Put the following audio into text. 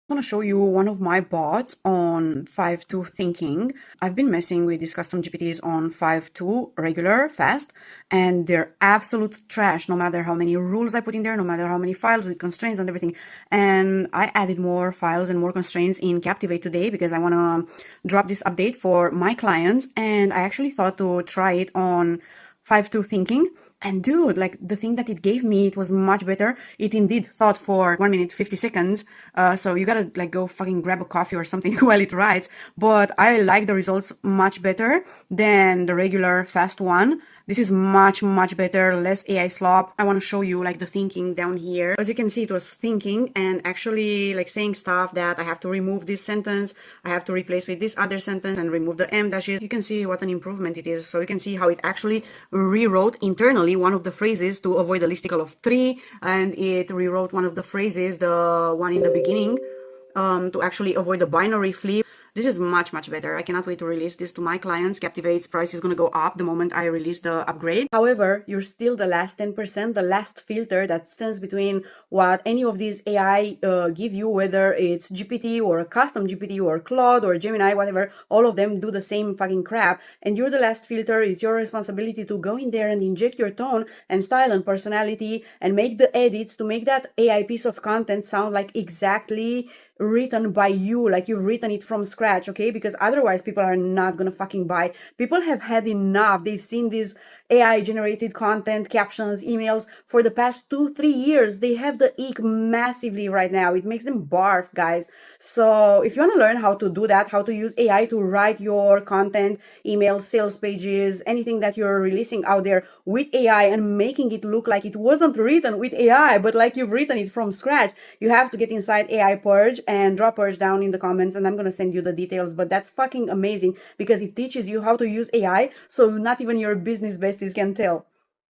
I want to show you one of my bots on 5.2 thinking. I've been messing with these custom GPTs on 5.2 regular, fast, and they're absolute trash no matter how many rules I put in there, no matter how many files with constraints and everything. And I added more files and more constraints in CaptivAite today because I want to drop this update for my clients, and I actually thought to try it on 5.2 thinking. And dude, like the thing that it gave me, it was much better. It indeed thought for 1 minute, 50 seconds. So you gotta like go fucking grab a coffee or something while it writes. But I like the results much better than the regular fast one. This is much, much better, less AI slop. I want to show you like the thinking down here. As you can see, it was thinking and actually like saying stuff that I have to remove this sentence, I have to replace with this other sentence and remove the M dashes. You can see what an improvement it is. So you can see how it actually rewrote internally one of the phrases to avoid the listicle of 3, and it rewrote one of the phrases, the one in the beginning, to actually avoid the binary flip. This is much, much better. I cannot wait to release this to my clients. CaptivAite's price is going to go up the moment I release the upgrade. However, you're still the last 10%, the last filter that stands between what any of these AI give you, whether it's GPT or a custom GPT or Claude or Gemini, whatever. All of them do the same fucking crap. And you're the last filter. It's your responsibility to go in there and inject your tone and style and personality and make the edits to make that AI piece of content sound like exactly written by you, like you've written it from scratch, okay? Because otherwise people are not gonna fucking buy. People have had enough. They've seen these AI generated content, captions, emails for the past 2-3 years. They have the ick massively right now. It makes them barf, guys. So if you want to learn how to do that, how to use AI to write your content, emails, sales pages, anything that you're releasing out there with AI and making it look like it wasn't written with AI, but like you've written it from scratch, you have to get inside AI Purge and drop Purge down in the comments, and I'm going to send you the details. But that's fucking amazing because it teaches you how to use AI so not even your business besties can tell.